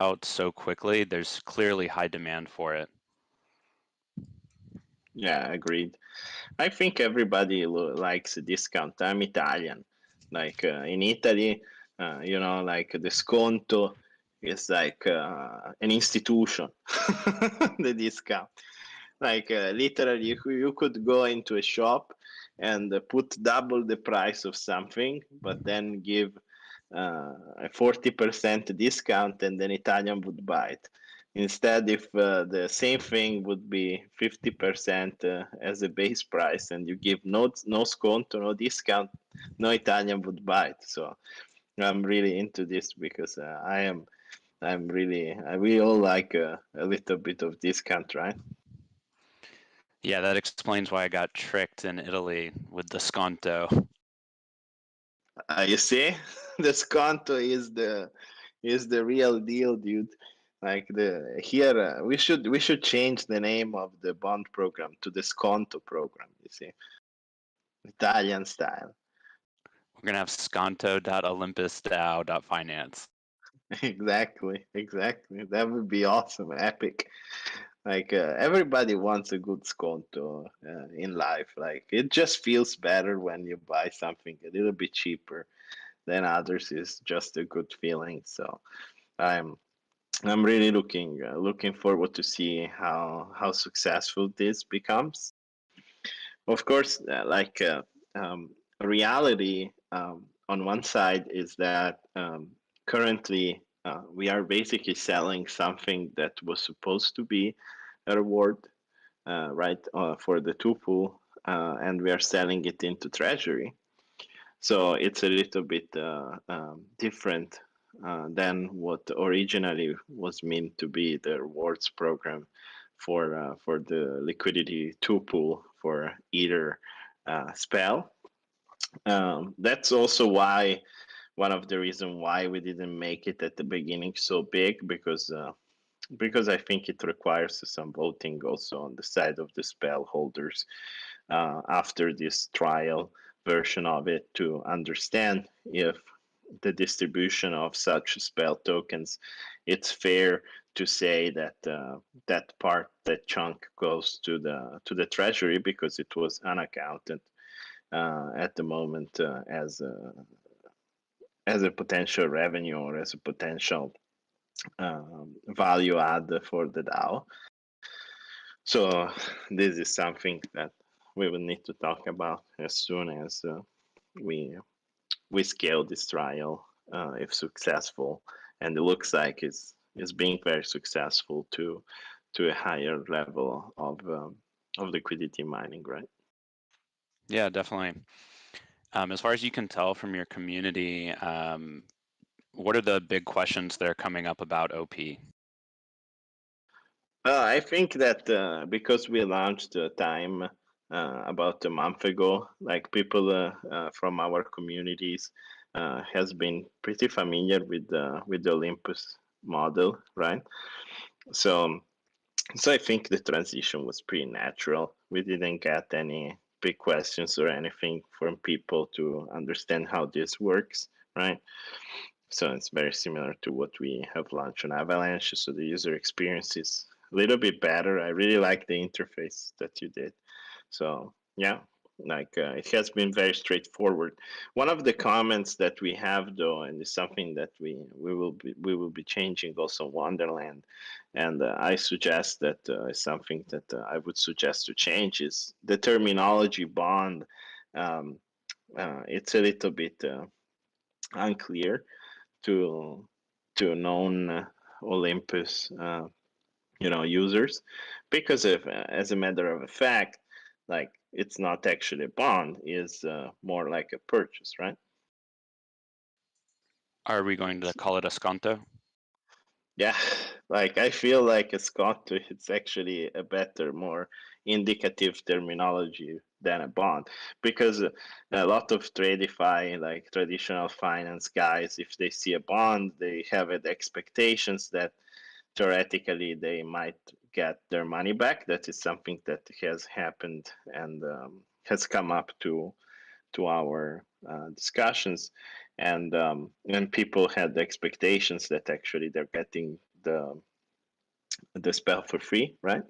out so quickly, there's clearly high demand for it. Yeah, agreed. I think everybody likes a discount. I'm Italian. Like in Italy, like the sconto is like an institution. The discount. Like literally, you could go into a shop and put double the price of something, but then give a 40% discount, and then Italian would buy it. Instead, if the same thing would be 50% as a base price, and you give no sconto, no discount, no Italian would buy it. So I'm really into this because we all like a little bit of discount, right? Yeah, that explains why I got tricked in Italy with the sconto. You see, the sconto is the real deal, dude. Like the here, we should change the name of the bond program to the sconto program. You see, Italian style. We're gonna have sconto.olympusdow.finance. Exactly. That would be awesome, epic. Like everybody wants a good sconto in life. Like it just feels better when you buy something a little bit cheaper than others. Is just a good feeling. So I'm I'm really looking forward to see how successful this becomes. Of course, reality on one side is that currently we are basically selling something that was supposed to be a reward, right, for the two pool, and we are selling it into treasury. So it's a little bit different than what originally was meant to be the rewards program for the liquidity two pool for either spell. That's also why one of the reasons why we didn't make it at the beginning so big because I think it requires some voting also on the side of the spell holders after this trial version of it to understand if the distribution of such spell tokens, it's fair to say that that chunk goes to the treasury because it was unaccounted at the moment as a potential revenue or as a potential value add for the DAO. So this is something that we will need to talk about as soon as we we scale this trial if successful, and it looks like it's being very successful to a higher level of liquidity mining, right? Yeah, definitely. As far as you can tell from your community, what are the big questions that are coming up about OP? I think that because we launched time about a month ago, like people from our communities has been pretty familiar with the Olympus model, right? So so I think the transition was pretty natural. We didn't get any big questions or anything from people to understand how this works, right? So it's very similar to what we have launched on Avalanche. So the user experience is a little bit better. I really like the interface that you did. So yeah, like it has been very straightforward. One of the comments that we have though, and it's something that we will be changing also Wonderland, and I suggest that it's something that I would suggest to change is the terminology bond. Um, it's a little bit unclear to known Olympus users because if as a matter of fact like it's not actually a bond is more like a purchase, right? Are we going to call it a sconto? Yeah, like I feel like a sconto it's actually a better, more indicative terminology than a bond because a lot of TradFi, like traditional finance guys, if they see a bond, they have expectations that theoretically they might get their money back. That is something that has happened and has come up to our discussions, and people had the expectations that actually they're getting the spell for free, right?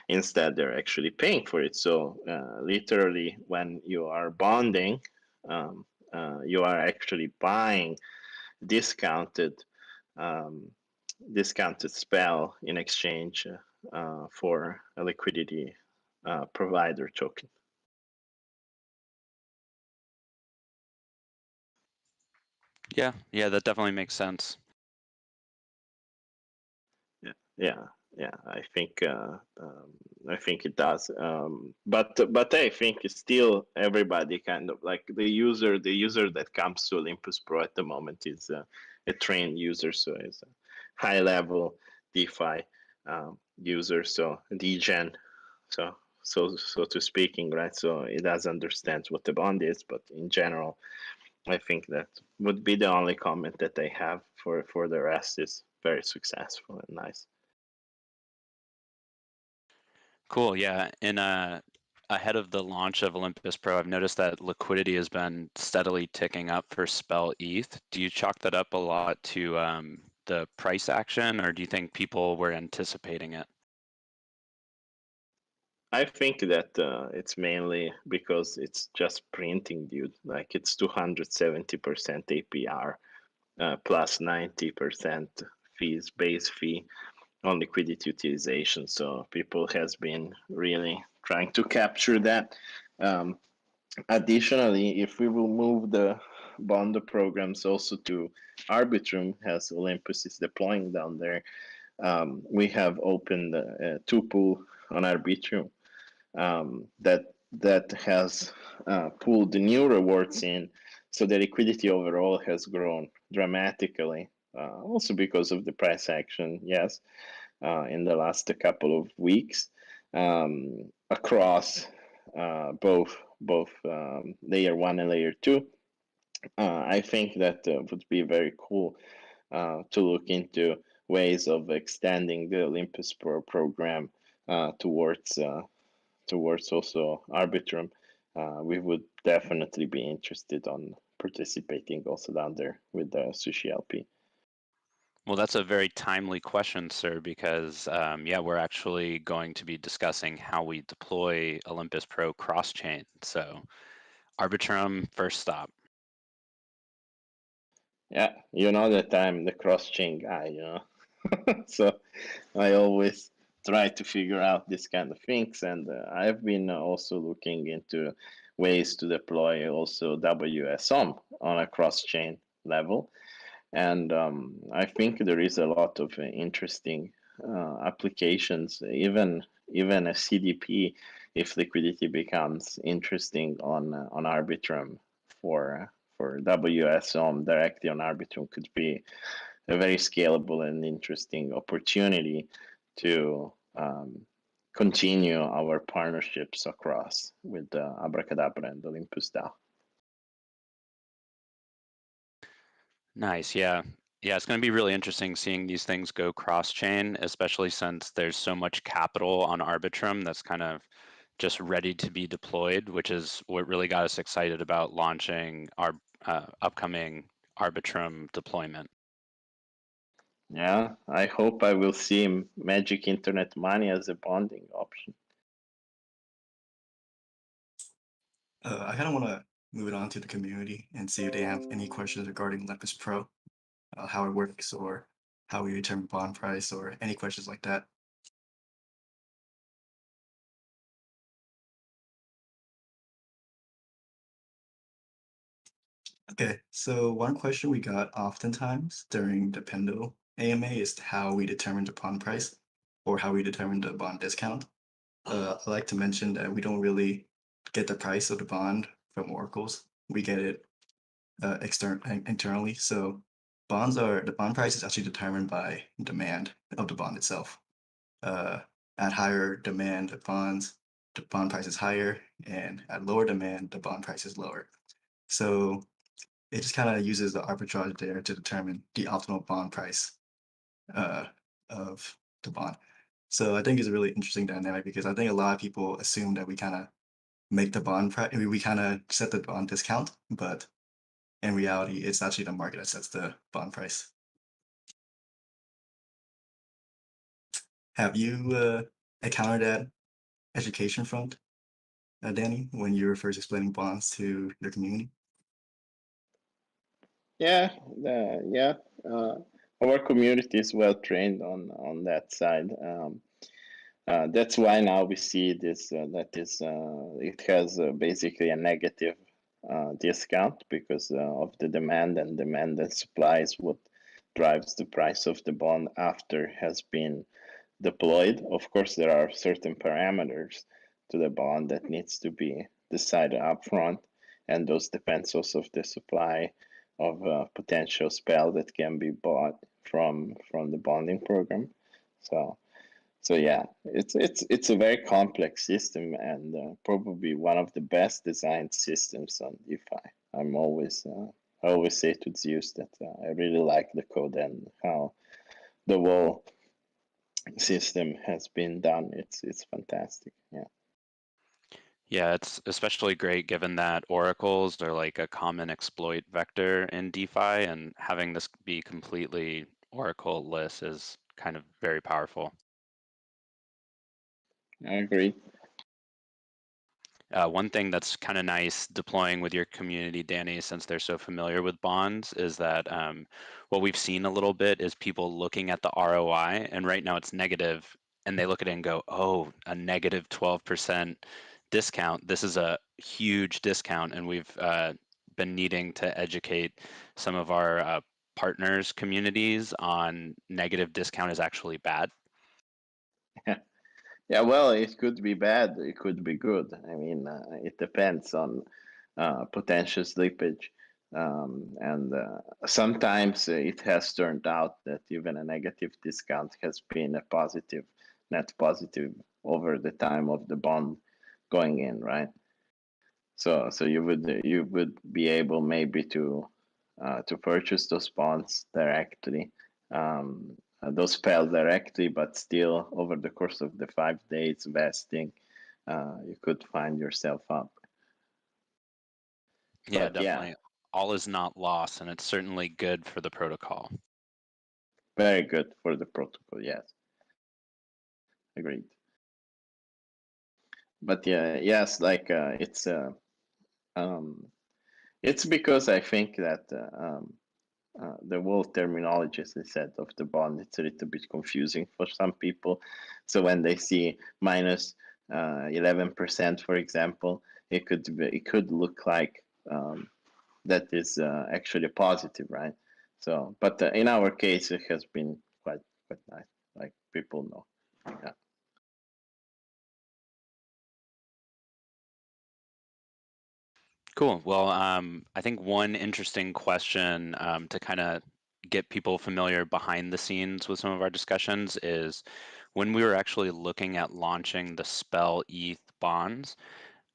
Instead, they're actually paying for it. So literally, when you are bonding, um, you are actually buying discounted um, discounted spell in exchange for a liquidity provider token. Yeah, yeah, that definitely makes sense. Yeah, yeah, yeah. I think it does. But I think still everybody kind of like the user that comes to Olympus Pro at the moment is a trained user, so it's a high level DeFi user, so degen, so to speaking, right? So it does understand what the bond is, but in general, I think that would be the only comment that I have for the rest is very successful and nice. Cool, yeah. And ahead of the launch of Olympus Pro, I've noticed that liquidity has been steadily ticking up for Spell ETH. Do you chalk that up a lot to the price action, or do you think people were anticipating it? I think that it's mainly because it's just printing, dude. Like it's 270% APR plus 90% fees, base fee on liquidity utilization. So people has been really trying to capture that. Um, Additionally, if we will move the bond programs also to Arbitrum, as Olympus is deploying down there, we have opened a two pool on Arbitrum that has pulled the new rewards in, so the liquidity overall has grown dramatically. Also because of the price action, yes, in the last couple of weeks across both layer one and layer two. I think that would be very cool to look into ways of extending the Olympus Pro program towards towards also Arbitrum. We would definitely be interested on participating also down there with the Sushi LP. Well, that's a very timely question, sir, because yeah, we're actually going to be discussing how we deploy Olympus Pro cross-chain. So Arbitrum, first stop. Yeah, you know that I'm the cross-chain guy, you know. So I always try to figure out this kind of things, and I've been also looking into ways to deploy also WSOM on a cross-chain level, and I think there is a lot of interesting applications, even a CDP, if liquidity becomes interesting on Arbitrum for WSOM directly on Arbitrum could be a very scalable and interesting opportunity to continue our partnerships across with Abracadabra and Olympus DAO. Nice, yeah. Yeah, it's going to be really interesting seeing these things go cross-chain, especially since there's so much capital on Arbitrum that's kind of just ready to be deployed, which is what really got us excited about launching our upcoming Arbitrum deployment. Yeah, I hope I will see Magic Internet Money as a bonding option. I kind of want to move it on to the community and see if they have any questions regarding Olympus Pro, how it works, or how we determine bond price, or any questions like that. Okay, so one question we got oftentimes during the Pendo AMA is how we determine the bond price or how we determine the bond discount. I like to mention that we don't really get the price of the bond from oracles. We get it internally. So the bond price is actually determined by demand of the bond itself. At higher demand of bonds, the bond price is higher, and at lower demand, the bond price is lower. So it just kind of uses the arbitrage there to determine the optimal bond price uh, of the bond. So I think it's a really interesting dynamic because I think a lot of people assume that we kind of make the bond price, we kind of set the bond discount, but in reality, it's actually the market that sets the bond price. Have you encountered that education front, Danny, when you were first explaining bonds to your community? Yeah, yeah. Uh, our community is well trained on that side. That's why now we see this that is it has basically a negative discount because of the demand and supply is what drives the price of the bond after has been deployed. Of course, there are certain parameters to the bond that needs to be decided upfront, and those depends also of the supply of potential spell that can be bought from the bonding program. So so yeah, it's a very complex system and probably one of the best designed systems on DeFi. I'm always I always say to Zeus that I really like the code and how the whole system has been done. It's fantastic. Yeah. Yeah, it's especially great given that oracles are like a common exploit vector in DeFi, and having this be completely oracle-less is kind of very powerful. I agree. One thing that's kind of nice deploying with your community, Danny, since they're so familiar with bonds, is that what we've seen a little bit is people looking at the ROI, and right now it's negative, and they look at it and go, "Oh, a negative 12% discount. This is a huge discount," and we've been needing to educate some of our partners communities on negative discount is actually bad. Yeah, well, it could be bad, it could be good. I mean, it depends on potential slippage. And sometimes it has turned out that even a negative discount has been a positive, net positive over the time of the bond going in, right? So you would be able maybe to purchase those bonds directly, those spell directly, but still over the course of the 5 days vesting, you could find yourself up. Yeah, But yeah, definitely. All is not lost, and it's certainly good for the protocol. very good for the protocol. Yes, agreed. But yeah, yes, like um, it's because I think that the whole terminology, as I said, of the bond, it's a little bit confusing for some people. So when they see minus 11%, for example, it could look like that is actually positive, right? So, but in our case, it has been quite nice. Like people know. Yeah. Cool. Well, I think one interesting question to kind of get people familiar behind the scenes with some of our discussions is when we were actually looking at launching the Spell ETH bonds,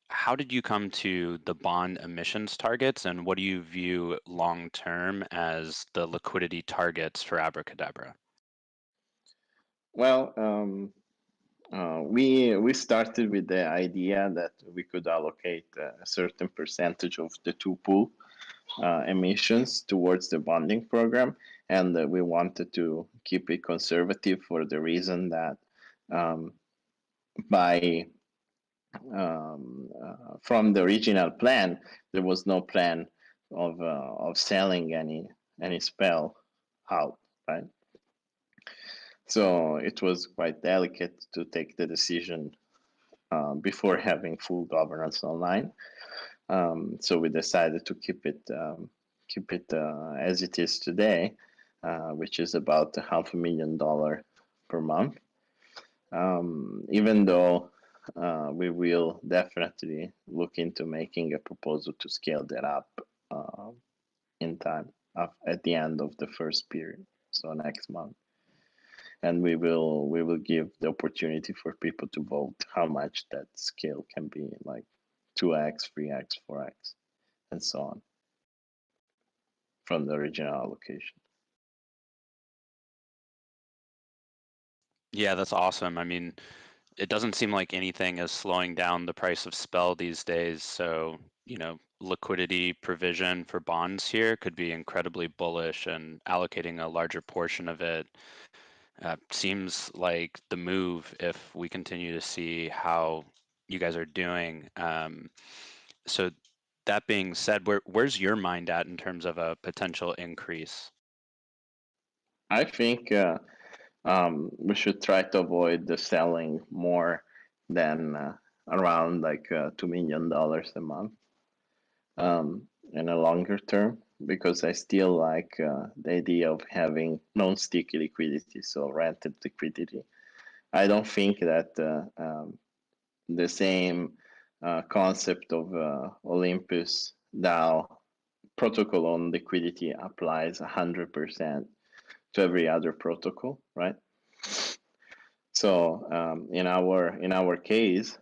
how did you come to the bond emissions targets, and what do you view long term as the liquidity targets for Abracadabra? Well, we started with the idea that we could allocate a certain percentage of the two pool emissions towards the bonding program, and we wanted to keep it conservative for the reason that um, by from the original plan, there was no plan of selling any spell out, right? So it was quite delicate to take the decision before having full governance online. So we decided to keep it as it is today, which is about $500,000 per month. Even though we will definitely look into making a proposal to scale that up in time at the end of the first period, so next month. And we will give the opportunity for people to vote how much that scale can be, like 2x, 3x, 4x, and so on from the original allocation. Yeah, that's awesome. I mean, it doesn't seem like anything is slowing down the price of Spell these days. So, liquidity provision for bonds here could be incredibly bullish, and allocating a larger portion of it Seems like the move if we continue to see how you guys are doing. So that being said, where's your mind at in terms of a potential increase? I think we should try to avoid the selling more than around like $2 million a month in a longer term, because I still like the idea of having non-sticky liquidity, so rented liquidity. I don't think that the same concept of Olympus DAO protocol on liquidity applies 100% to every other protocol, right? So in our case,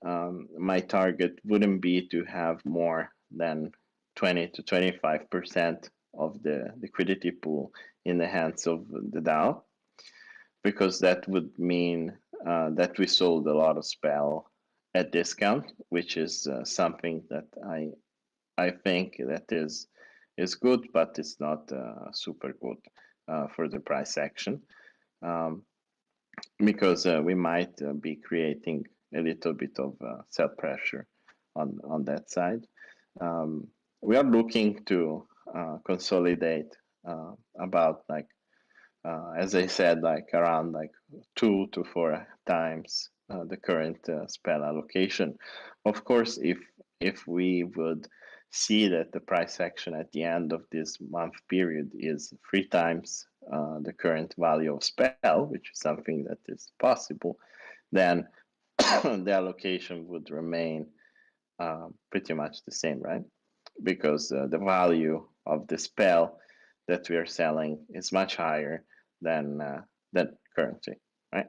my target wouldn't be to have more than 20 to 25% of the liquidity pool in the hands of the DAO, because that would mean that we sold a lot of spell at discount, which is something that I think that is good, but it's not super good for the price action, because we might be creating a little bit of sell pressure on that side. We are looking to consolidate about like as I said, like around like 2 to 4 times the current spell allocation. Of course, if we would see that the price action at the end of this month period is 3 times the current value of spell, which is something that is possible, then the allocation would remain pretty much the same, right? Because the value of the spell that we are selling is much higher than currency, right?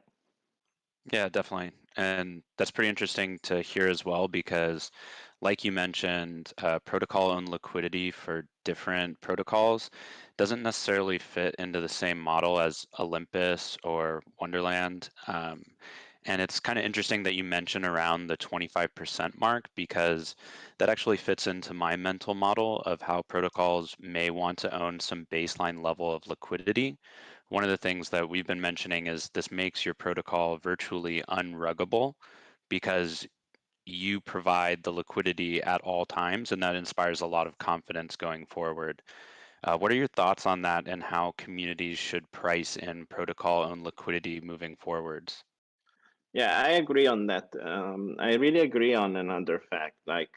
Yeah, definitely. And that's pretty interesting to hear as well, because like you mentioned, protocol owned liquidity for different protocols doesn't necessarily fit into the same model as Olympus or Wonderland. And it's kind of interesting that you mention around the 25% mark, because that actually fits into my mental model of how protocols may want to own some baseline level of liquidity. One of the things that we've been mentioning is this makes your protocol virtually unruggable, because you provide the liquidity at all times, and that inspires a lot of confidence going forward. What are your thoughts on that, and how communities should price in protocol owned liquidity moving forwards? Yeah, I agree on that. I really agree on another fact. Like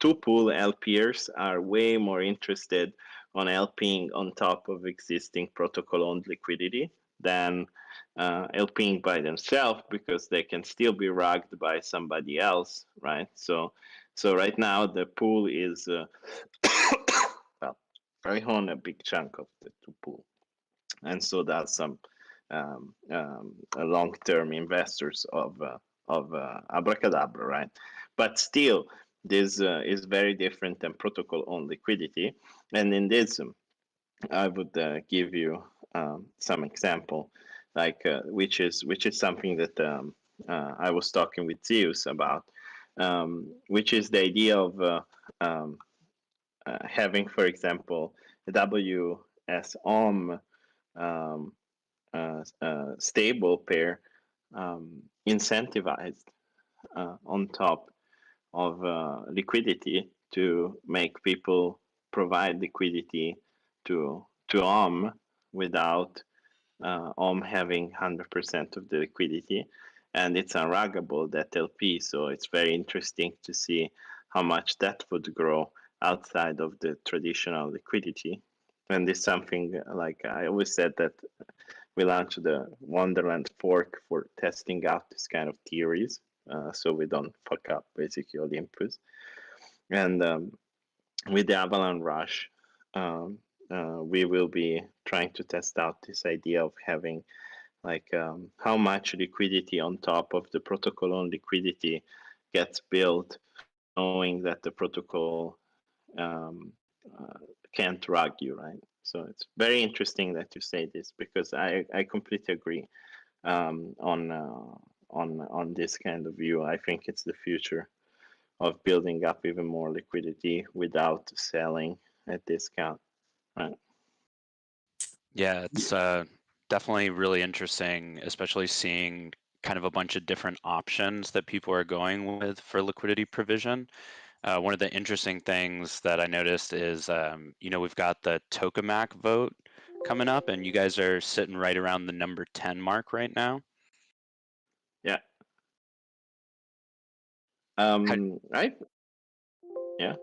two pool LPers are way more interested on LPing on top of existing protocol-owned liquidity than LPing by themselves, because they can still be rugged by somebody else, right? So right now the pool is well, I own a big chunk of the two pool, and so does some long-term investors of Abracadabra, right? But still, this is very different than protocol-owned liquidity. And in this, I would give you some example, like which is something that I was talking with Zeus about, which is the idea of having, for example, a WSOM um, stable pair incentivized on top of liquidity to make people provide liquidity to without having 100% of the liquidity, and it's unruggable, that LP. So it's very interesting to see how much that would grow outside of the traditional liquidity. And it's something like I always said that we launched the Wonderland fork for testing out this kind of theories, so we don't fuck up basically Olympus. And with the Avalanche Rush, we will be trying to test out this idea of having like how much liquidity on top of the protocol on liquidity gets built, knowing that the protocol um, can't rug you, right? So it's very interesting that you say this, because I completely agree on this kind of view. I think it's the future of building up even more liquidity without selling at discount, right? Yeah, it's definitely really interesting, especially seeing kind of a bunch of different options that people are going with for liquidity provision. One of the interesting things that I noticed is, we've got the tokamak vote coming up, and you guys are sitting right around the number 10 mark right now. Yeah. How, Right. Yeah.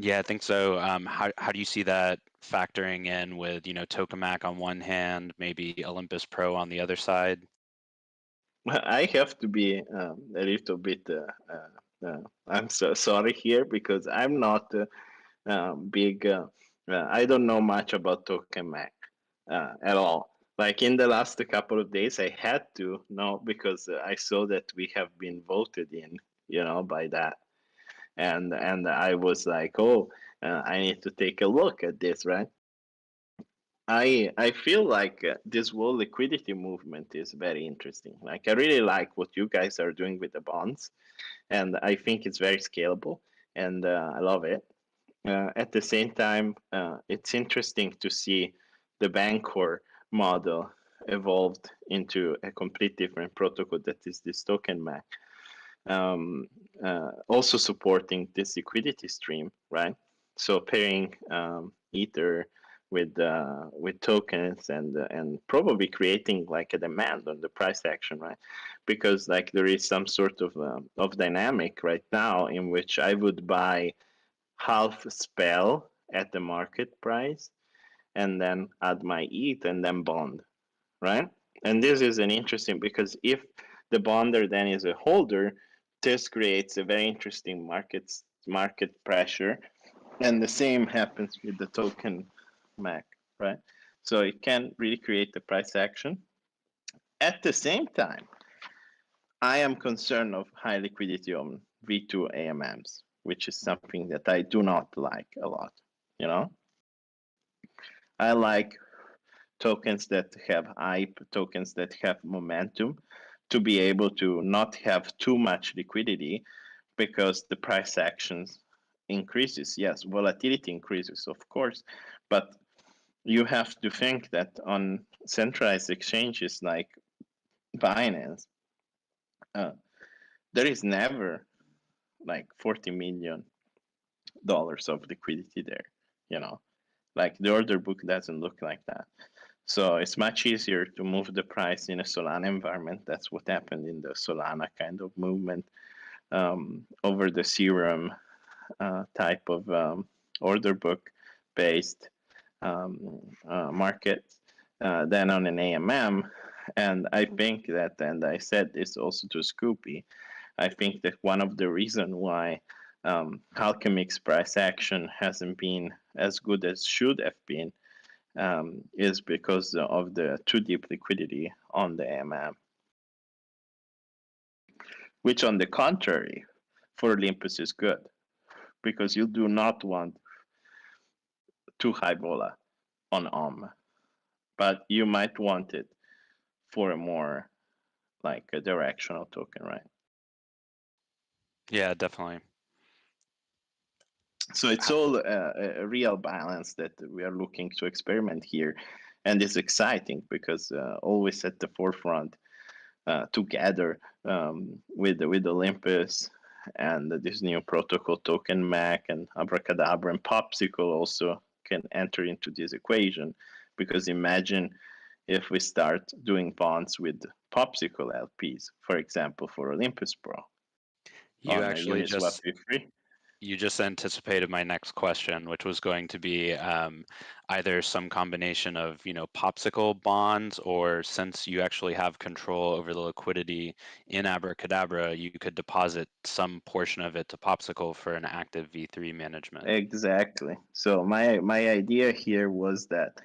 yeah, I think so. How do you see that factoring in with, tokamak on one hand, maybe Olympus Pro on the other side? I have to be a little bit. I'm so sorry here because I'm not big. I don't know much about Token Mac at all. Like in the last couple of days, I had to know because I saw that we have been voted in, by that, and I was like, oh, I need to take a look at this, right? I feel like this whole liquidity movement is very interesting. Like I really like what you guys are doing with the bonds, and I think it's very scalable, and I love it. At the same time, it's interesting to see the Bancor model evolved into a complete different protocol that is this token MAC, also supporting this liquidity stream, right? So pairing Ether with tokens and probably creating like a demand on the price action, right? Because like there is some sort of dynamic right now in which I would buy half spell at the market price and then add my ETH and then bond, right? And this is an interesting because if the bonder then is a holder, this creates a very interesting market pressure, and the same happens with the token MAC, right? So it can really create the price action. At the same time, I am concerned of high liquidity on V2 AMMs, which is something that I do not like a lot. You know, I like tokens that have hype, tokens that have momentum, to be able to not have too much liquidity because the price actions increases. Yes, volatility increases, of course, but you have to think that on centralized exchanges like Binance, uh, there is never like $40 million of liquidity there. You know, like the order book doesn't look like that. So it's much easier to move the price in a Solana environment. That's what happened in the Solana kind of movement over the Serum type of order book based market than on an AMM. And I think that, and I said this also to Scoopy, I think that one of the reasons why Alchemix price action hasn't been as good as should have been is because of the too deep liquidity on the AMM, which on the contrary, for Olympus is good because you do not want too high vola on but you might want it for a more like a directional token, right? Yeah, definitely. So it's all a real balance that we are looking to experiment here, and it's exciting because always at the forefront together with Olympus and this new protocol token Mac and Abracadabra and Popsicle also can enter into this equation, because imagine if we start doing bonds with Popsicle LPs, for example, for Olympus Pro You on actually Uniswap just V3. you just anticipated my next question, which was going to be either some combination of, popsicle bonds, or since you actually have control over the liquidity in Abracadabra, you could deposit some portion of it to popsicle for an active V3 management. Exactly. So my idea here was that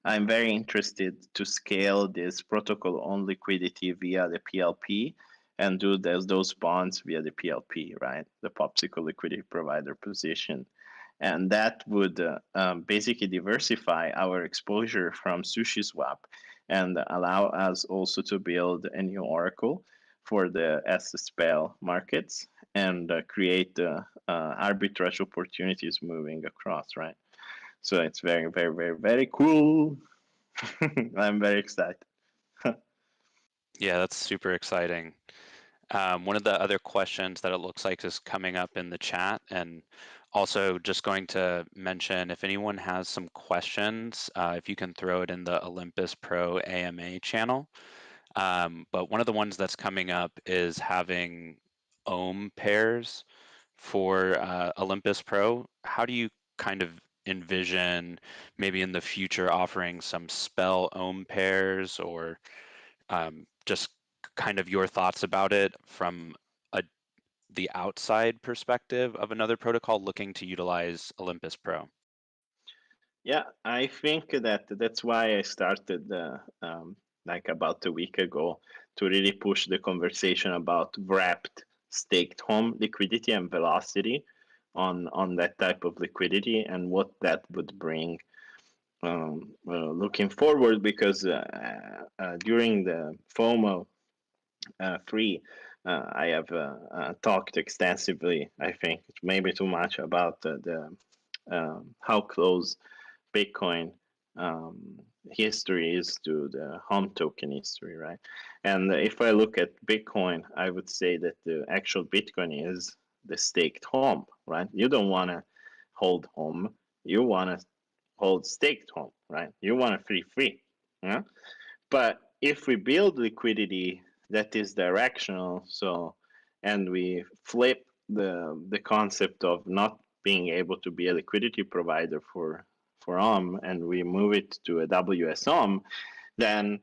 I'm very interested to scale this protocol on liquidity via the PLP and do those bonds via the PLP, right? The Popsicle Liquidity Provider position. And that would basically diversify our exposure from SushiSwap and allow us also to build a new oracle for the SSPL markets and create arbitrage opportunities moving across, right? So it's very, very, very, very cool. I'm very excited. Yeah, that's super exciting. One of the other questions that it looks like is coming up in the chat, and also just going to mention if anyone has some questions, if you can throw it in the Olympus Pro AMA channel. But one of the ones that's coming up is having ohm pairs for Olympus Pro. How do you kind of envision maybe in the future offering some spell ohm pairs, or just kind of your thoughts about it from a, the outside perspective of another protocol looking to utilize Olympus Pro? Yeah, I think that that's why I started like about a week ago to really push the conversation about wrapped staked home liquidity and velocity on that type of liquidity and what that would bring looking forward, because during the FOMO free, I have talked extensively, I think maybe too much, about the how close Bitcoin um, history is to the home token history, right? And if I look at Bitcoin, I would say that the actual Bitcoin is the staked home, right? You don't want to hold home, you want to hold staked home, right? You want a free, yeah? But if we build liquidity that is directional, so, and we flip the concept of not being able to be a liquidity provider for and we move it to a WSOM, then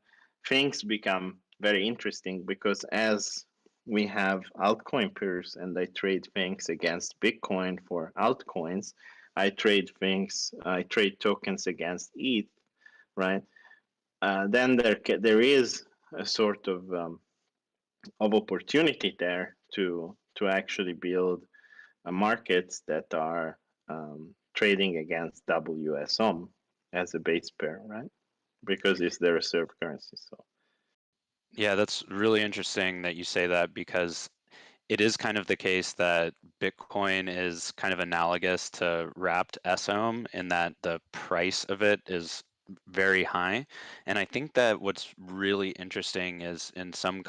things become very interesting, because as we have altcoin pairs and I trade things against Bitcoin for altcoins, I trade tokens against ETH, right? Then there is a sort of opportunity there to actually build markets that are trading against WSOM as a base pair, right? Because it's the reserve currency. So Yeah, that's really interesting that you say that, because it is kind of the case that Bitcoin is kind of analogous to wrapped SOM in that the price of it is very high. And I think that what's really interesting is in some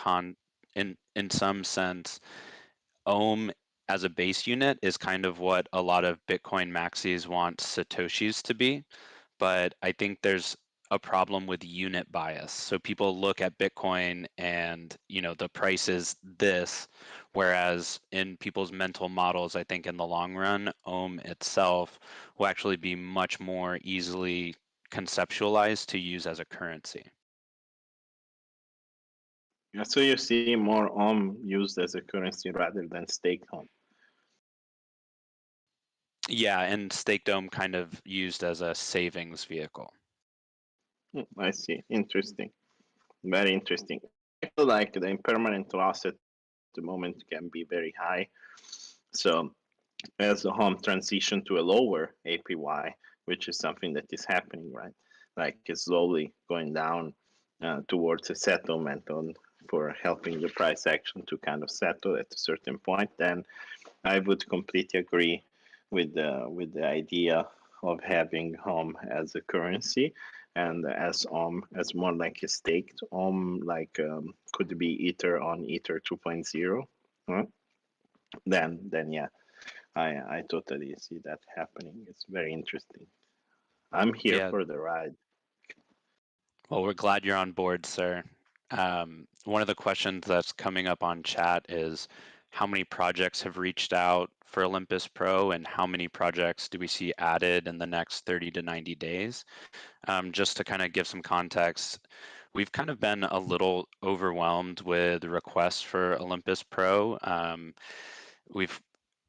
sense, ohm as a base unit is kind of what a lot of Bitcoin maxis want Satoshis to be. But I think there's a problem with unit bias. So people look at Bitcoin and, the price is this, whereas in people's mental models, I think in the long run, ohm itself will actually be much more easily conceptualized to use as a currency. yeah, so you see more used as a currency rather than staked home. Yeah, and staked ohm kind of used as a savings vehicle. I see. Interesting. Very interesting. I feel like the impermanent loss at the moment can be very high. So as the home transition to a lower APY, which is something that is happening, right? Like it's slowly going down towards a settlement on for helping the price action to kind of settle at a certain point, then I would completely agree with the idea of having home as a currency, and as as more like a staked like could be Ether on Ether 2.0. Huh? Then yeah, I totally see that happening. It's very interesting. I'm here Yeah, for the ride. well, we're glad you're on board, sir. One of the questions that's coming up on chat is how many projects have reached out for Olympus Pro, and how many projects do we see added in the next 30 to 90 days? Just to kind of give some context, we've kind of been a little overwhelmed with requests for Olympus Pro. We've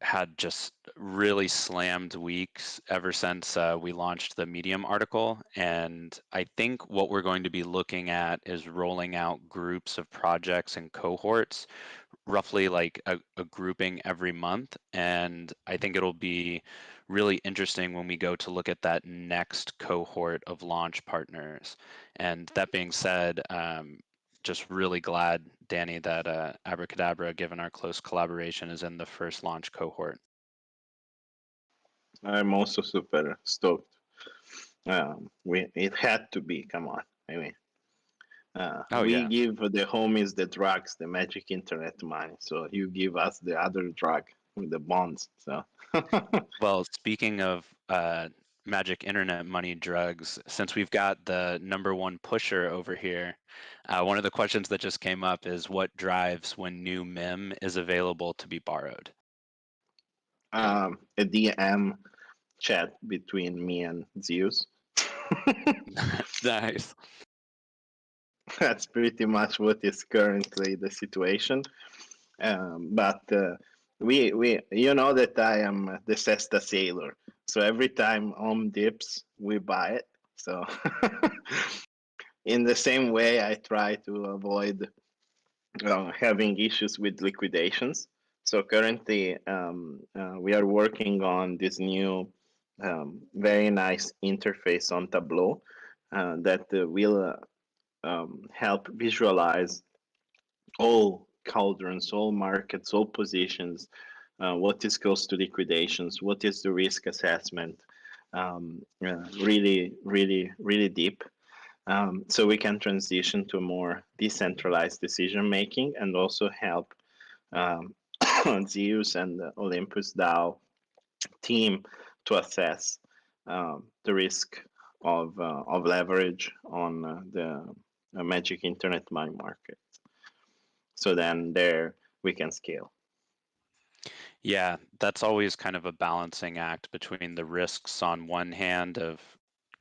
had just really slammed weeks ever since we launched the Medium article. And I think what we're going to be looking at is rolling out groups of projects and cohorts, roughly like a grouping every month. And I think it'll be really interesting when we go to look at that next cohort of launch partners. And that being said, just really glad, Danny, that Abracadabra, given our close collaboration, is in the first launch cohort. I'm also super stoked. it had to be. Come on, I mean, Oh we yeah. give the homies the drugs, the magic internet money. So you give us the other drug with the bonds. So Well, speaking of magic internet money drugs, since we've got the number one pusher over here, one of the questions that just came up is what drives when new MIM is available to be borrowed? a DM chat between me and Zeus. Nice. That's pretty much what is currently the situation. But we you know that I am the Cesta sailor, so every time Om dips, we buy it. So in the same way, I try to avoid having issues with liquidations. So currently, we are working on this new, very nice interface on Tableau that will help visualize all cauldrons, all markets, all positions, what is close to liquidations, what is the risk assessment, really, really, really deep. So we can transition to more decentralized decision making and also help um, Zeus and the Olympus DAO team to assess the risk of leverage on the magic internet money market. So then there we can scale. Yeah, that's always kind of a balancing act between the risks on one hand of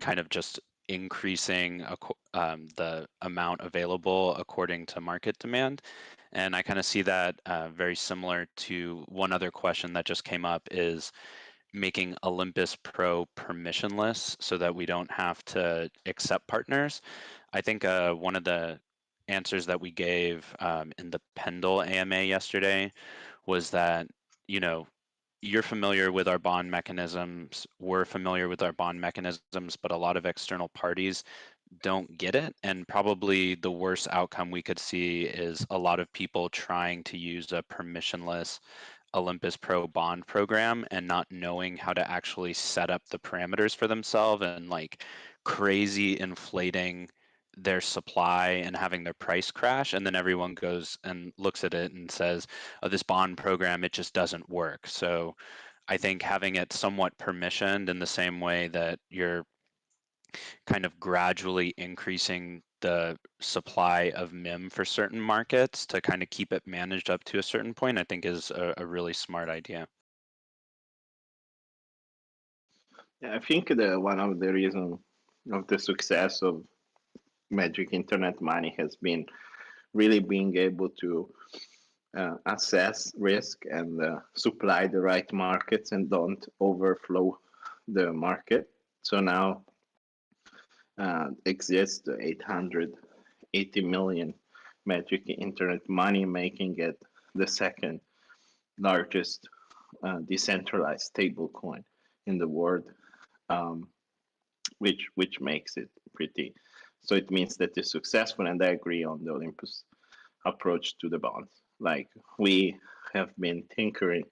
kind of just increasing the amount available according to market demand. And I kind of see that very similar to one other question that just came up is making Olympus Pro permissionless so that we don't have to accept partners. I think one of the answers that we gave in the Pendle AMA yesterday was that, you know, you're familiar with our bond mechanisms, we're familiar with our bond mechanisms, but a lot of external parties don't get it. And probably the worst outcome we could see is a lot of people trying to use a permissionless Olympus Pro bond program and not knowing how to actually set up the parameters for themselves and like crazy inflating their supply and having their price crash. And then everyone goes and looks at it and says, oh, this bond program, it just doesn't work. So I think having it somewhat permissioned in the same way that you're kind of gradually increasing the supply of MIM for certain markets to kind of keep it managed up to a certain point, I think is a really smart idea. Yeah, I think the one of the reason of the success of Magic Internet Money has been really being able to assess risk and supply the right markets and don't overflow the market. So now exists 880 million Magic Internet Money, making it the second largest decentralized stablecoin in the world, um, which makes it pretty. So it means that it's successful, and I agree on the Olympus approach to the bonds. Like we have been tinkering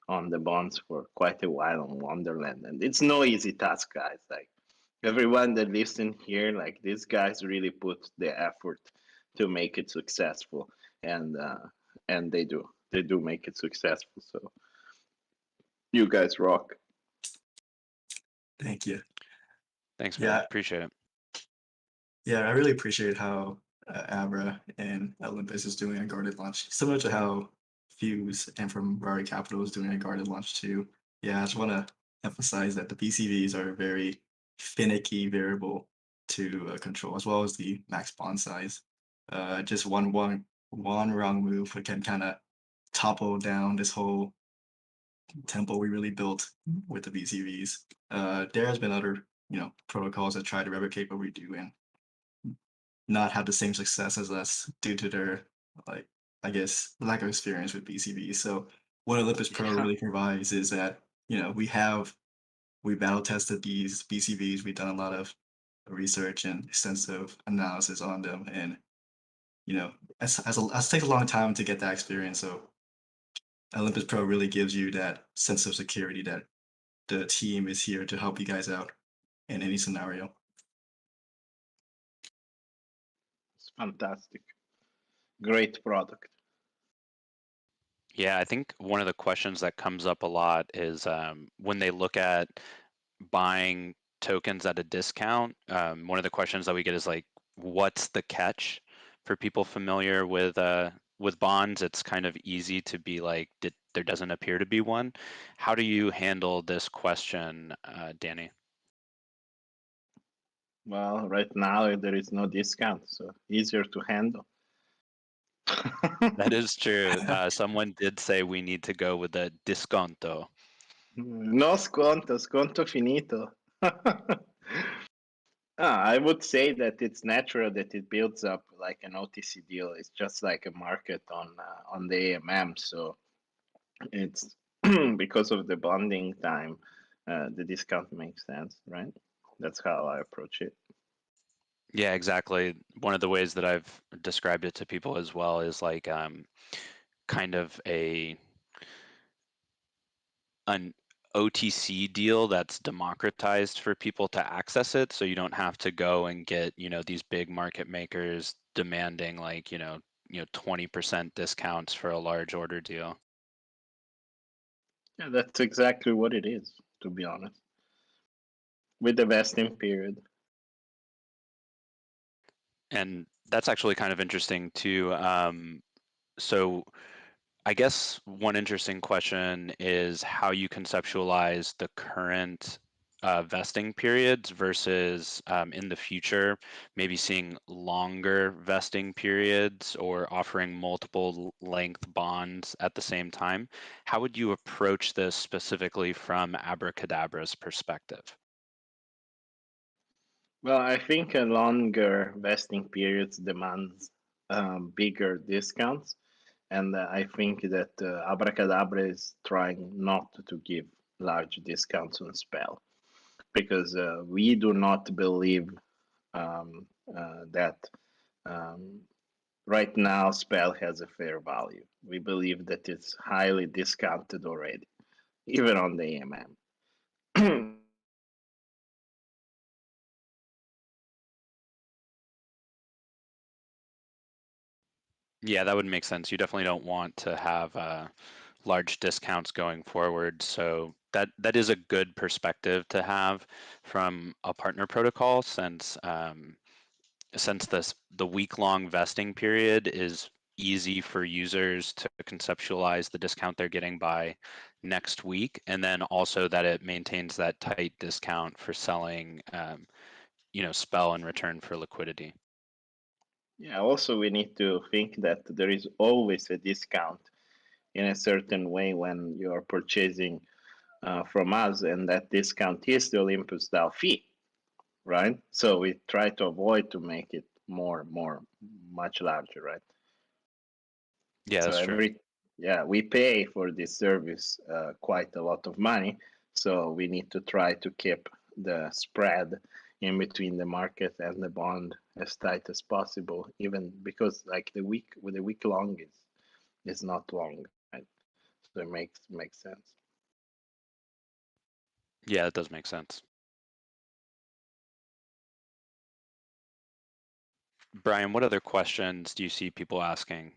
on the bonds for quite a while on Wonderland, and it's no easy task, guys. Like everyone that lives in here, like these guys really put the effort to make it successful, and they do make it successful. So you guys rock. Thank you. Thanks, man. Yeah, Appreciate it. yeah, I really appreciate how Abra and Olympus is doing a guarded launch, similar to how Fuse and from Rari Capital is doing a guarded launch too. Yeah, I just want to emphasize that the BCVs are a very finicky variable to control, as well as the max bond size. Just one wrong move can kind of topple down this whole temple we really built with the BCVs. There has been other protocols that try to replicate what we do and not have the same success as us due to their like I guess lack of experience with BCV. So what Olympus Pro Yeah. really provides is that we battle tested these BCVs. We've done a lot of research and extensive analysis on them, and it takes a long time to get that experience. So Olympus Pro really gives you that sense of security that the team is here to help you guys out. in any scenario. It's fantastic. Great product. Yeah, I think one of the questions that comes up a lot is when they look at buying tokens at a discount, one of the questions that we get is like, what's the catch? For people familiar with bonds, it's kind of easy to be like, there doesn't appear to be one. How do you handle this question, Danny? Well, right now there is no discount, so easier to handle. That is true. Someone did say we need to go with a disconto. No sconto, sconto finito. I would say that it's natural that it builds up like an OTC deal. It's just like a market on the AMM. So it's because of the bonding time, the discount makes sense, right? That's how I approach it. Yeah, exactly. One of the ways that I've described it to people as well is like kind of an OTC deal that's democratized for people to access it, so you don't have to go and get, these big market makers demanding like, 20% discounts for a large order deal. Yeah, that's exactly what it is, to be honest. With the vesting period. And that's actually kind of interesting too. So I guess one interesting question is how you conceptualize the current vesting periods versus in the future, maybe seeing longer vesting periods or offering multiple length bonds at the same time. How would you approach this specifically from Abracadabra's perspective? Well, I think a longer vesting periods demands bigger discounts, and I think that Abracadabra is trying not to give large discounts on spell because we do not believe that um, right now spell has a fair value. We believe that it's highly discounted already, even on the AMM. Yeah, that would make sense. You definitely don't want to have large discounts going forward. So that is a good perspective to have from a partner protocol, since the week-long vesting period is easy for users to conceptualize the discount they're getting by next week, and then also that it maintains that tight discount for selling, spell in return for liquidity. Yeah, also we need to think that there is always a discount in a certain way when you are purchasing from us, and that discount is the Olympus DAO fee, right? So we try to avoid to make it much larger, right? Yeah, So that's true. yeah, we pay for this service quite a lot of money, so we need to try to keep the spread in between the market and the bond as tight as possible, even because like the week long is not long, right? So it makes sense. Yeah, that does make sense. Brian, what other questions do you see people asking?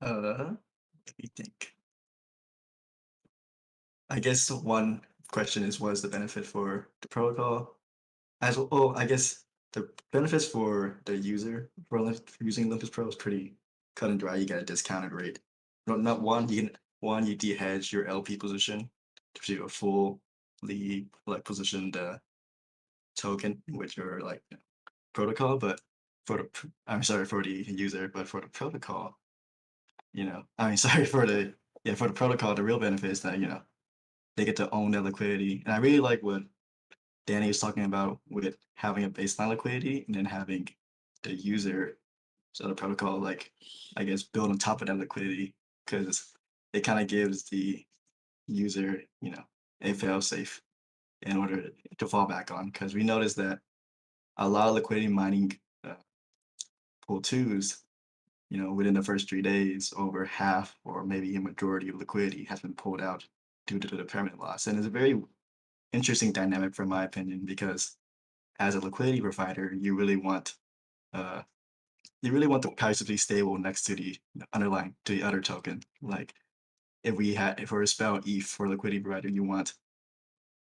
Let me think. I guess one question is what is the benefit for the protocol? As well, oh, I guess the benefits for the user for using Olympus Pro is pretty cut and dry. You get a discounted rate. Not one, you de-hedge your LP position to receive a fully like positioned token with your like protocol, but I'm sorry for the user, but for the protocol, sorry for for the protocol, the real benefit is that they get to own their liquidity. And I really like what Danny was talking about with having a baseline liquidity and then having the user, so the protocol, like I guess, build on top of that liquidity because it kind of gives the user, a fail safe in order to fall back on. Because we noticed that a lot of liquidity mining uh, pool twos, within the first 3 days, over half or maybe a majority of liquidity has been pulled out due to the permanent loss. And it's a very interesting dynamic from my opinion, because as a liquidity provider, uh, you really want the price to be stable next to the underlying to the other token. Like if we're a spell ETH for liquidity provider, you want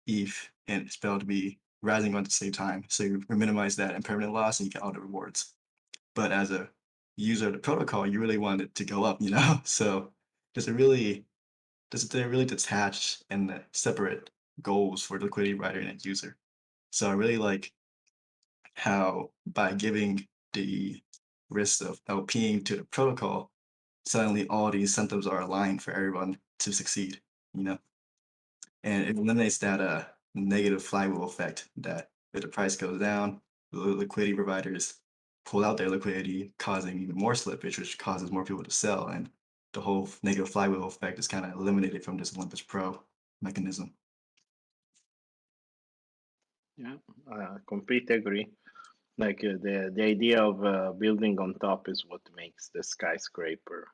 ETH and spell to be rising at the same time. So you minimize that impermanent loss and you get all the rewards. But as a user of the protocol, you really want it to go up, So there's a really they're really detached and separate goals for the liquidity provider and end user. So I really like how by giving the risk of LPing to the protocol, suddenly all the incentives are aligned for everyone to succeed, you know? And it eliminates that negative flywheel effect that if the price goes down, the liquidity providers pull out their liquidity, causing even more slippage, which causes more people to sell. And the whole negative flywheel effect is kind of eliminated from this Olympus Pro mechanism. Yeah, completely agree. Like the idea of building on top is what makes the skyscraper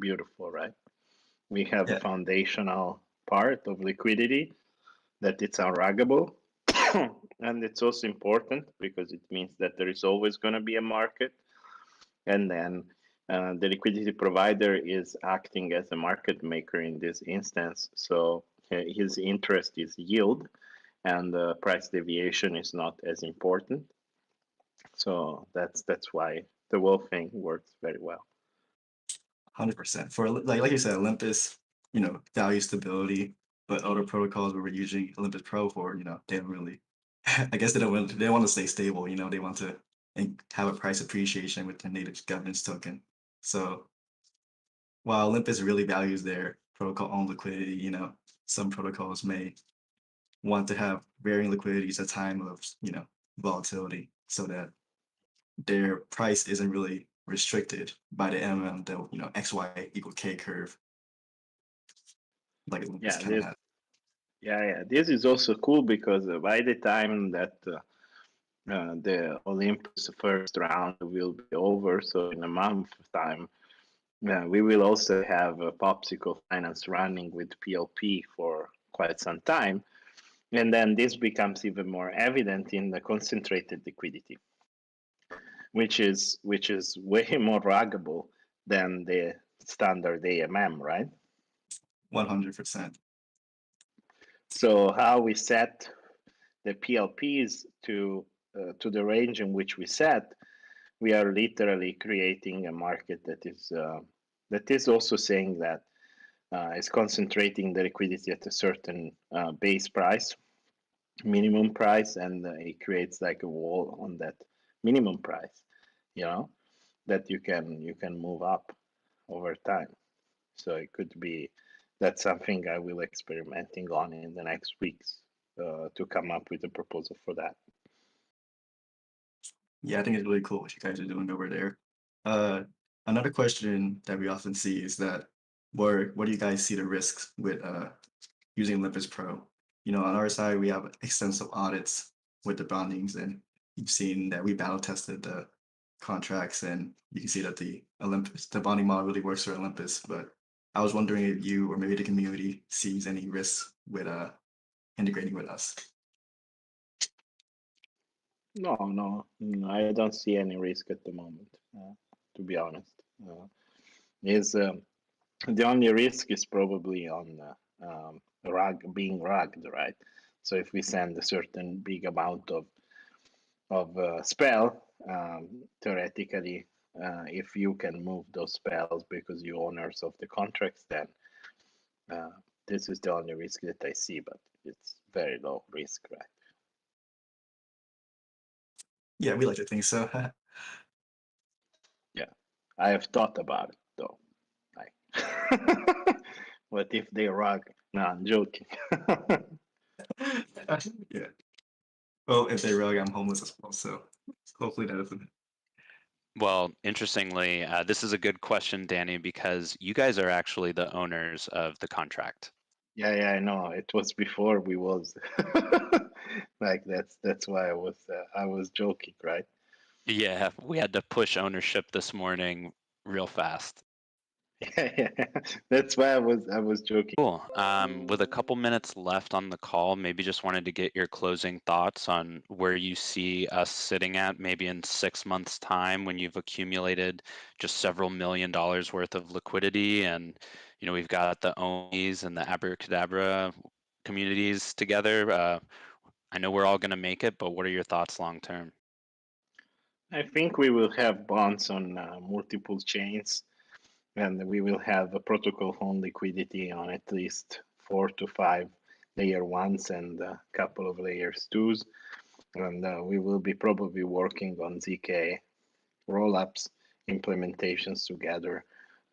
beautiful, right? We have a Yeah, foundational part of liquidity that it's unruggable. And it's also important because it means that there is always going to be a market. And then the liquidity provider is acting as a market maker in this instance. So his interest is yield, and price deviation is not as important. So that's why the whole thing works very well. 100%. For like you said, Olympus, value stability, but other protocols we were using Olympus Pro for, they don't really. I guess they don't want to stay stable. They want to have a price appreciation with the native governance token. So while Olympus really values their protocol own liquidity, some protocols may want to have varying liquidities at time of volatility, so that their price isn't really restricted by the the XY equal K curve, like Olympus Yeah, kind of has. yeah. This is also cool because by the time that the Olympus first round will be over, so in a month time, we will also have a Popsicle Finance running with PLP for quite some time. And then this becomes even more evident in the concentrated liquidity, which is way more ruggable than the standard AMM, right? 100%. So how we set the PLPs to the range in which we set, we are literally creating a market that is also saying that is concentrating the liquidity at a certain base price, minimum price, and it creates like a wall on that minimum price, you know, that you can move up over time. So it could be that's something I will experimenting on in the next weeks to come up with a proposal for that. Yeah, I think it's really cool what you guys are doing over there. Uh, Another question that we often see is that where do you guys see the risks with using Olympus Pro? On our side, we have extensive audits with the bondings, and you've seen that we battle tested the contracts, and you can see that the bonding model really works for Olympus. But I was wondering if you or maybe the community sees any risks with integrating with us. No, I don't see any risk at the moment. To be honest, is the only risk is probably on being rugged, right? So if we send a certain big amount of spell, theoretically, if you can move those spells because you owners of the contracts, then uh, this is the only risk that I see, but it's very low risk, right? Yeah, we like to think so. Yeah, I have thought about it though. Like, what if they rug? No, I'm joking. Yeah. Well, if they rug, I'm homeless as well. So hopefully that doesn't. Well, interestingly, this is a good question, Danny, because you guys are actually the owners of the contract. Yeah, I know. It was before we was like that's why I was joking, right? Yeah, we had to push ownership this morning real fast. Yeah, that's why I was joking. Cool. With a couple minutes left on the call, maybe just wanted to get your closing thoughts on where you see us sitting at maybe in 6 months' time when you've accumulated just several $1 million worth of liquidity, and we've got the OMEs and the Abracadabra communities together. I know we're all going to make it, but what are your thoughts long term? I think we will have bonds on multiple chains, and we will have a protocol on liquidity on at least 4 to 5 layer ones and a couple of layers twos. And we will be probably working on ZK rollups implementations together.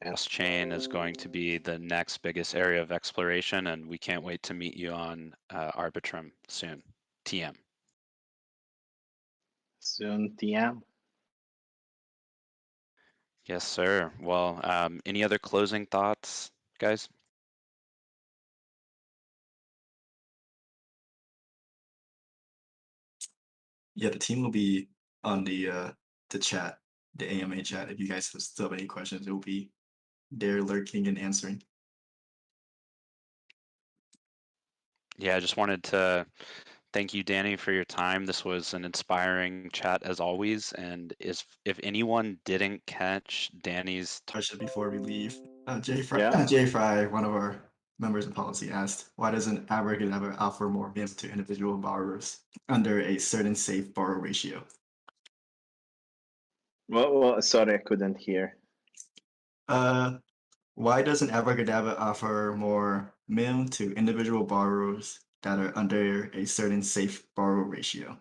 And Chain is going to be the next biggest area of exploration, and we can't wait to meet you on Arbitrum soon. TM. soon TM. Yes, sir. Well, any other closing thoughts, guys? Yeah, the team will be on the chat, the AMA chat. If you guys still have any questions, it will be there lurking and answering. Yeah, I just wanted to thank you, Danny, for your time. This was an inspiring chat as always. And if anyone didn't catch Danny's Question before we leave. Jay Yeah. Fry, one of our members of policy, asked, why doesn't Abracadabra offer more MIM to individual borrowers under a certain safe borrow ratio? Well, sorry, I couldn't hear. Why doesn't Abracadabra offer more MIM to individual borrowers that are under a certain safe borrow ratio?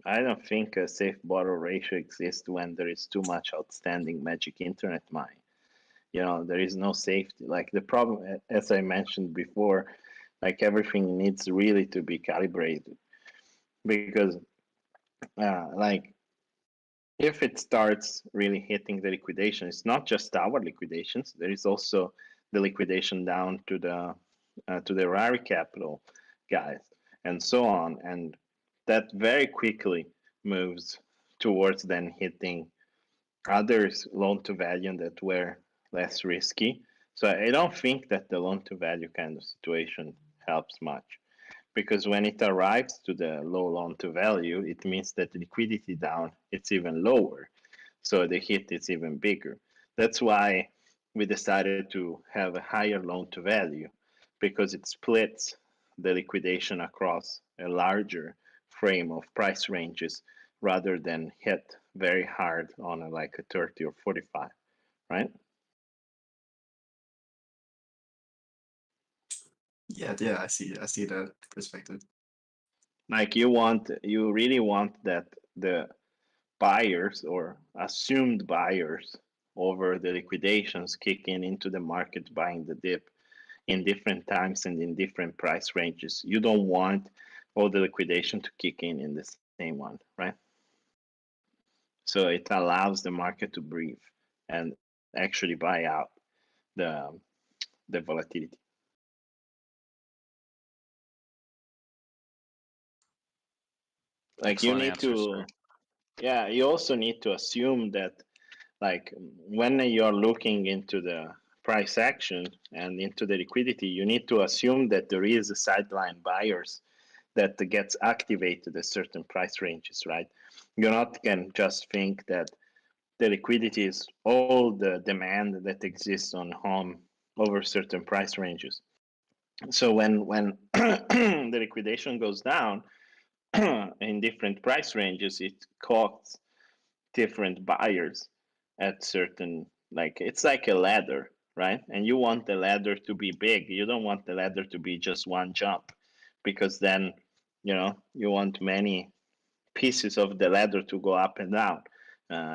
I don't think a safe borrow ratio exists when there is too much outstanding magic internet money. There is no safety. Like the problem, as I mentioned before, like everything needs really to be calibrated because, like, if it starts really hitting the liquidation, it's not just our liquidations. There is also the liquidation down to the Rari Capital guys, and so on, and that very quickly moves towards then hitting others loan to value that were less risky. So I don't think that the loan to value kind of situation helps much because when it arrives to the low loan to value, it means that liquidity down it's even lower. So the hit is even bigger. That's why we decided to have a higher loan to value because it splits the liquidation across a larger frame of price ranges rather than hit very hard on like a 30 or 45, right? Yeah, I see that perspective. Like you really want that the buyers or assumed buyers over the liquidations kicking into the market buying the dip in different times and in different price ranges. You don't want all the liquidation to kick in the same one, right? So it allows the market to breathe and actually buy out the the volatility. Like you excellent need answer, to, sir? yeah, you also need to assume that like when you're looking into the price action and into the liquidity, you need to assume that there is a sideline buyers that gets activated at certain price ranges, right? You're not can just think that the liquidity is all the demand that exists on home over certain price ranges. So when the liquidation goes down in different price ranges, it costs different buyers at certain, like it's like a ladder, right? And you want the ladder to be big. You don't want the ladder to be just one jump because then you want many pieces of the ladder to go up and down.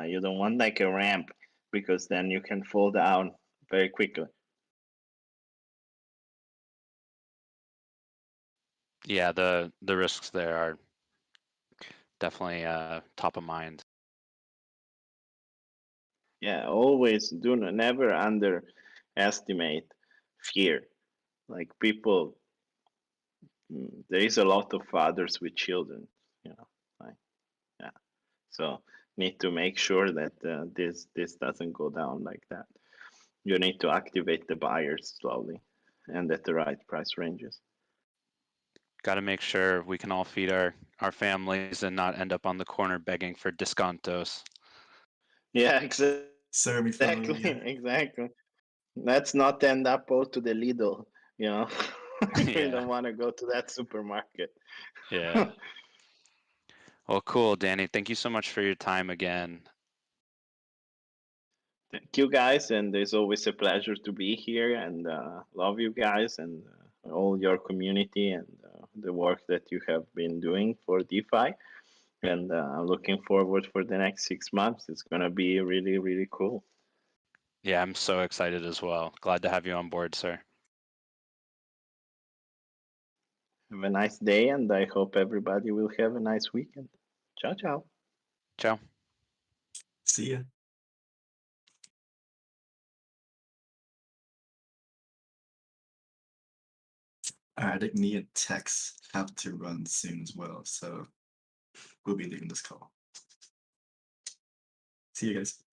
You don't want like a ramp because then you can fall down very quickly. Yeah, the risks there are definitely top of mind. Yeah, always never underestimate fear. Like people, there is a lot of fathers with children, you know. Like, yeah. So need to make sure that this doesn't go down like that. you need to activate the buyers slowly and at the right price ranges. Got to make sure we can all feed our families and not end up on the corner begging for discontos. Yeah, Serve me, exactly, familia. exactly. Let's not end up all to the Lidl, you know. We Yeah, don't want to go to that supermarket. yeah. Well, cool, Danny. Thank you so much for your time again. Thank you guys, and it's always a pleasure to be here. And love you guys and all your community and the work that you have been doing for DeFi. And I'm looking forward for the next 6 months. It's gonna be really, really cool. Yeah, I'm so excited as well. Glad to have you on board, sir. Have a nice day, and I hope everybody will have a nice weekend. Ciao, ciao. Ciao. See ya. All right, I think me and Tex have to run soon as well, so we'll be leaving this call. See you guys.